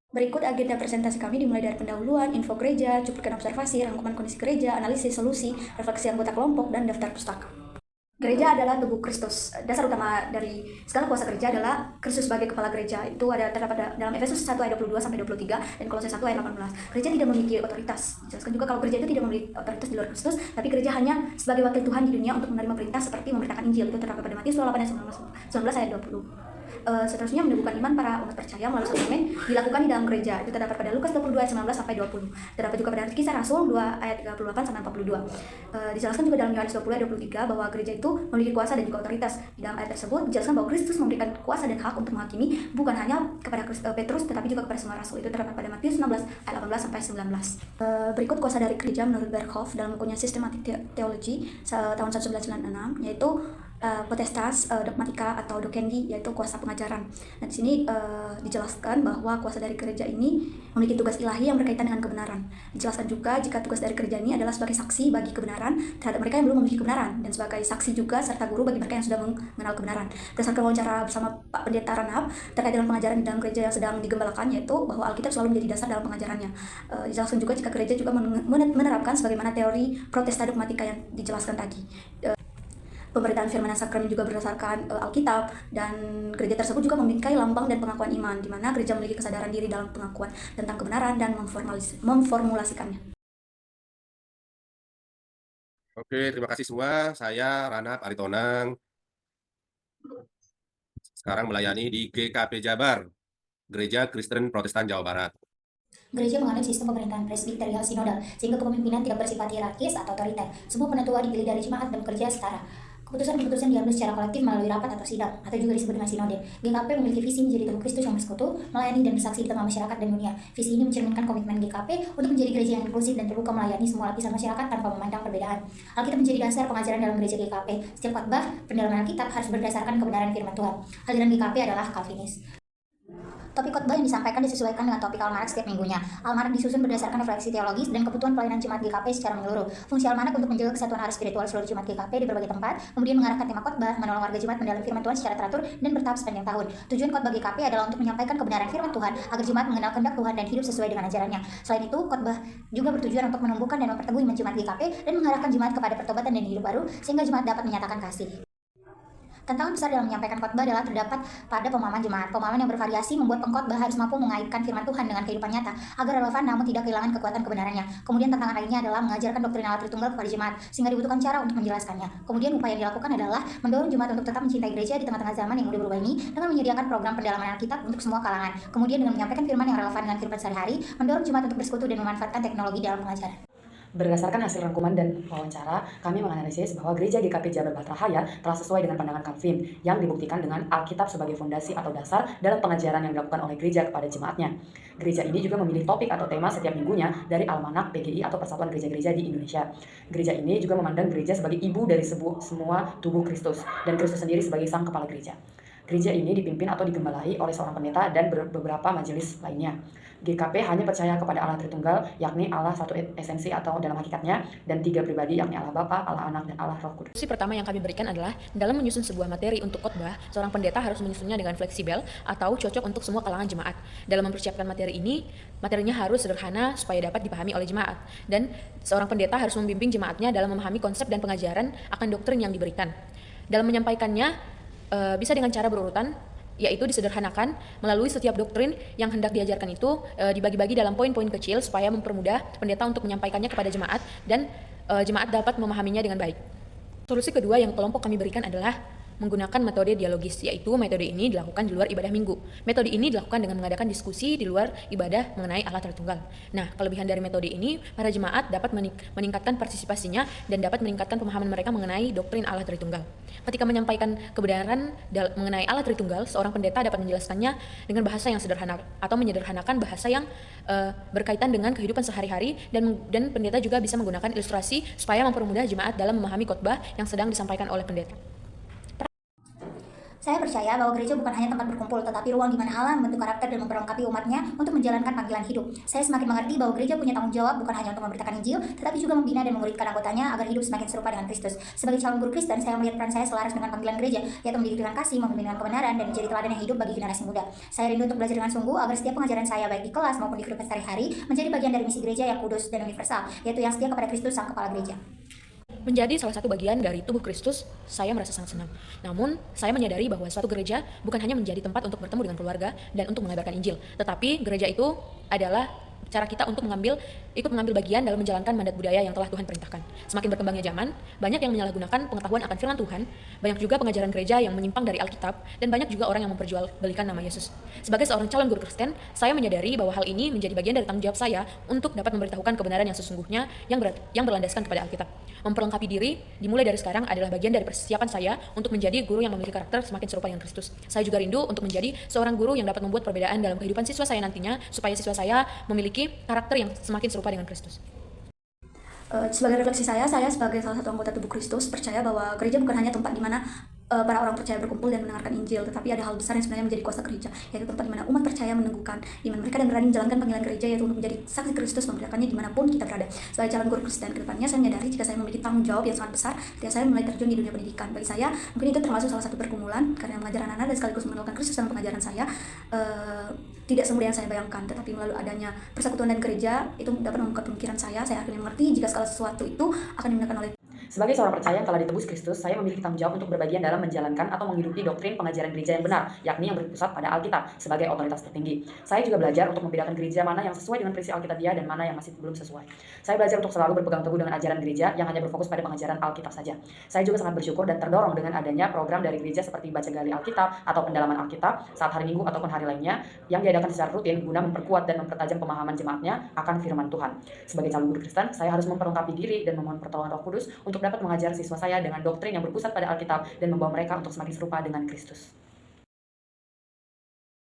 Berikut agenda presentasi kami dimulai dari pendahuluan, info gereja, cuplikan observasi, rangkuman kondisi gereja, analisis solusi, refleksi anggota kelompok, dan daftar pustaka. Gereja adalah tubuh Kristus. Dasar utama dari segala kuasa gereja adalah Kristus sebagai kepala gereja. Itu terdapat dalam Efesus 1 ayat 22 sampai 23 dan Kolose 1 ayat 18. Gereja tidak memiliki otoritas. Dijelaskan juga kalau gereja itu tidak memiliki otoritas di luar Kristus, tapi gereja hanya sebagai wakil Tuhan di dunia untuk menerima perintah seperti memberitakan Injil. Itu terdapat pada Matius 8 ayat 19 ayat 20. Seterusnya meneguhkan iman para umat percaya melalui sakramen dilakukan di dalam gereja. Itu terdapat pada Lukas 22 ayat 19 sampai 20. Terdapat juga pada Kisah Rasul 2 ayat 38 sampai 42. Dijelaskan juga dalam Yohanes 20 ayat 23 bahwa gereja itu memiliki kuasa dan juga otoritas. Di dalam ayat tersebut dijelaskan bahwa Kristus memberikan kuasa dan hak untuk menghakimi bukan hanya kepada Petrus tetapi juga kepada semua rasul. Itu terdapat pada Matius 16 ayat 18 sampai 19. Berikut kuasa dari gereja menurut Berkhof dalam bukunya Systematic Theology tahun 1996, yaitu potestas, dogmatika atau dokendi, yaitu kuasa pengajaran. Dan di sini dijelaskan bahwa kuasa dari gereja ini memiliki tugas ilahi yang berkaitan dengan kebenaran. Dijelaskan juga jika tugas dari gereja ini adalah sebagai saksi bagi kebenaran terhadap mereka yang belum memiliki kebenaran, dan sebagai saksi juga serta guru bagi mereka yang sudah mengenal kebenaran. Berdasarkan wawancara bersama Pak Pendeta Ranhab terkait dengan pengajaran di dalam gereja yang sedang digembalakan, yaitu bahwa Alkitab selalu menjadi dasar dalam pengajarannya. Dijelaskan juga jika gereja juga menerapkan sebagaimana teori protesta dogmatika yang dijelaskan tadi. Pemberitaan firman dan sakramen juga berdasarkan Alkitab, dan gereja tersebut juga membingkai lambang dan pengakuan iman, di mana gereja memiliki kesadaran diri dalam pengakuan tentang kebenaran dan memformulasikannya. Oke, terima kasih semua. Saya Ranhab Aritonang. Sekarang melayani di GKP Jabar, Gereja Kristen Protestan Jawa Barat. Gereja menganut sistem pemerintahan presbiterial sinodal, sehingga kepemimpinan tidak bersifat hierarkis atau otoriter. Semua penatua dipilih dari jemaat dan bekerja setara. Keputusan-keputusan diambil secara kolektif melalui rapat atau sidang, atau juga disebut dengan sinode. GKP memiliki visi menjadi tubuh Kristus yang bersekutu, melayani dan bersaksi di tengah masyarakat dan dunia. Visi ini mencerminkan komitmen GKP untuk menjadi gereja yang inklusif dan terbuka melayani semua lapisan masyarakat tanpa memandang perbedaan. Alkitab menjadi dasar pengajaran dalam gereja GKP. Setiap khotbah, pendalaman Alkitab harus berdasarkan kebenaran firman Tuhan. Aliran GKP adalah Calvinis. Topik khotbah yang disampaikan disesuaikan dengan topik almanak setiap minggunya. Almanak disusun berdasarkan refleksi teologis dan kebutuhan pelayanan jemaat GKP secara menyeluruh. Fungsi almanak untuk menjaga kesatuan arus spiritual seluruh jemaat GKP di berbagai tempat, kemudian mengarahkan tema khotbah, menolong warga jemaat mendalam firman Tuhan secara teratur dan bertahap sepanjang tahun. Tujuan khotbah GKP adalah untuk menyampaikan kebenaran firman Tuhan agar jemaat mengenal kehendak Tuhan dan hidup sesuai dengan ajarannya. Selain itu, khotbah juga bertujuan untuk menumbuhkan dan memperteguh iman jemaat GKP dan mengarahkan jemaat kepada pertobatan dan hidup baru sehingga jemaat dapat menyatakan kasih. Tantangan besar dalam menyampaikan khotbah adalah terdapat pada pemahaman jemaat. Pemahaman yang bervariasi membuat pengkhotbah harus mampu mengaitkan firman Tuhan dengan kehidupan nyata agar relevan namun tidak kehilangan kekuatan kebenarannya. Kemudian tantangan lainnya adalah mengajarkan doktrin Allah Tritunggal kepada jemaat sehingga dibutuhkan cara untuk menjelaskannya. Kemudian upaya yang dilakukan adalah mendorong jemaat untuk tetap mencintai gereja di tengah-tengah zaman yang mudah berubah ini dengan menyediakan program pendalaman Alkitab untuk semua kalangan. Kemudian dengan menyampaikan firman yang relevan dengan kehidupan sehari-hari, mendorong jemaat untuk bersekutu dan memanfaatkan teknologi dalam pengajaran. Berdasarkan hasil rangkuman dan wawancara, kami menganalisis bahwa Gereja GKP Jabar Batrahaya telah sesuai dengan pandangan Calvin yang dibuktikan dengan Alkitab sebagai fondasi atau dasar dalam pengajaran yang dilakukan oleh gereja kepada jemaatnya. Gereja ini juga memilih topik atau tema setiap minggunya dari Almanak PGI atau Persatuan Gereja-Gereja di Indonesia. Gereja ini juga memandang gereja sebagai ibu dari semua tubuh Kristus dan Kristus sendiri sebagai sang kepala gereja. Gereja ini dipimpin atau digembalai oleh seorang pendeta dan beberapa majelis lainnya. GKP hanya percaya kepada Allah Tritunggal, yakni Allah satu esensi atau dalam hakikatnya, dan tiga pribadi, yakni Allah Bapa, Allah Anak, dan Allah Roh Kudus. Instruksi pertama yang kami berikan adalah dalam menyusun sebuah materi untuk khotbah, seorang pendeta harus menyusunnya dengan fleksibel atau cocok untuk semua kalangan jemaat. Dalam mempersiapkan materi ini, materinya harus sederhana supaya dapat dipahami oleh jemaat. Dan seorang pendeta harus membimbing jemaatnya dalam memahami konsep dan pengajaran akan doktrin yang diberikan. Dalam menyampaikannya, bisa dengan cara berurutan, yaitu disederhanakan melalui setiap doktrin yang hendak diajarkan itu dibagi-bagi dalam poin-poin kecil supaya mempermudah pendeta untuk menyampaikannya kepada jemaat dan jemaat dapat memahaminya dengan baik. Solusi kedua yang kelompok kami berikan adalah menggunakan metode dialogis, yaitu metode ini dilakukan di luar ibadah minggu. Metode ini dilakukan dengan mengadakan diskusi di luar ibadah mengenai Allah Tritunggal. Nah, kelebihan dari metode ini, para jemaat dapat meningkatkan partisipasinya dan dapat meningkatkan pemahaman mereka mengenai doktrin Allah Tritunggal. Ketika menyampaikan kebenaran mengenai Allah Tritunggal, seorang pendeta dapat menjelaskannya dengan bahasa yang sederhana atau menyederhanakan bahasa yang berkaitan dengan kehidupan sehari-hari, dan pendeta juga bisa menggunakan ilustrasi supaya mempermudah jemaat dalam memahami khotbah yang sedang disampaikan oleh pendeta. Saya percaya bahwa gereja bukan hanya tempat berkumpul, tetapi ruang di mana Allah membentuk karakter dan memperlengkapi umatnya untuk menjalankan panggilan hidup. Saya semakin mengerti bahwa gereja punya tanggung jawab bukan hanya untuk memberitakan Injil, tetapi juga membina dan memuridkan anggotanya agar hidup semakin serupa dengan Kristus. Sebagai calon guru Kristen, saya melihat peran saya selaras dengan panggilan gereja, yaitu mendidik dengan kasih, memimpin dengan kebenaran, dan menjadi teladan yang hidup bagi generasi muda. Saya rindu untuk belajar dengan sungguh agar setiap pengajaran saya, baik di kelas maupun di kehidupan sehari-hari, menjadi bagian dari misi gereja yang kudus dan universal, yaitu yang setia kepada Kristus, Sang Kepala Gereja. Menjadi salah satu bagian dari tubuh Kristus, saya merasa sangat senang. Namun, saya menyadari bahwa suatu gereja bukan hanya menjadi tempat untuk bertemu dengan keluarga dan untuk mengabarkan Injil, tetapi gereja itu adalah cara kita untuk ikut mengambil bagian dalam menjalankan mandat budaya yang telah Tuhan perintahkan. Semakin berkembangnya zaman, banyak yang menyalahgunakan pengetahuan akan firman Tuhan, banyak juga pengajaran gereja yang menyimpang dari Alkitab, dan banyak juga orang yang memperjualbelikan nama Yesus. Sebagai seorang calon guru Kristen, saya menyadari bahwa hal ini menjadi bagian dari tanggung jawab saya untuk dapat memberitahukan kebenaran yang sesungguhnya yang berlandaskan kepada Alkitab. Memperlengkapi diri dimulai dari sekarang adalah bagian dari persiapan saya untuk menjadi guru yang memiliki karakter semakin serupa dengan Kristus. Saya juga rindu untuk menjadi seorang guru yang dapat membuat perbedaan dalam kehidupan siswa saya nantinya, supaya siswa saya memiliki karakter yang semakin serupa dengan Kristus. Sebagai refleksi saya sebagai salah satu anggota tubuh Kristus percaya bahwa gereja bukan hanya tempat di mana para orang percaya berkumpul dan mendengarkan Injil, tetapi ada hal besar yang sebenarnya menjadi kuasa gereja, yaitu tempat di mana umat percaya meneguhkan iman mereka dan berani menjalankan panggilan gereja, yaitu untuk menjadi saksi Kristus, memberitakannya dimanapun kita berada. Sebagai calon guru Kristen kedepannya, saya menyadari jika saya memiliki tanggung jawab yang sangat besar ketika saya mulai terjun di dunia pendidikan. Bagi saya, mungkin itu termasuk salah satu pergumulan karena mengajar anak-anak dan sekaligus mengenalkan Kristus dalam pengajaran saya tidak semudah yang saya bayangkan, tetapi melalui adanya persekutuan dan gereja itu dapat membuka pemikiran saya akhirnya mengerti jika segala sesuatu itu akan digunakan oleh Sebagai seorang percaya yang telah ditebus Kristus, saya memiliki tanggung jawab untuk berbagian dalam menjalankan atau menghidupi doktrin pengajaran gereja yang benar, yakni yang berpusat pada Alkitab sebagai otoritas tertinggi. Saya juga belajar untuk membedakan gereja mana yang sesuai dengan prinsip Alkitabiah dan mana yang masih belum sesuai. Saya belajar untuk selalu berpegang teguh dengan ajaran gereja yang hanya berfokus pada pengajaran Alkitab saja. Saya juga sangat bersyukur dan terdorong dengan adanya program dari gereja seperti Baca Gali Alkitab atau pendalaman Alkitab saat hari Minggu ataupun hari lainnya yang diadakan secara rutin guna memperkuat dan mempertajam pemahaman jemaatnya akan firman Tuhan. Sebagai calon guru Kristen, saya harus memperlengkapi diri dan memohon pertolongan Roh Kudus untuk dapat mengajar siswa saya dengan doktrin yang berpusat pada Alkitab dan membawa mereka untuk semakin serupa dengan Kristus.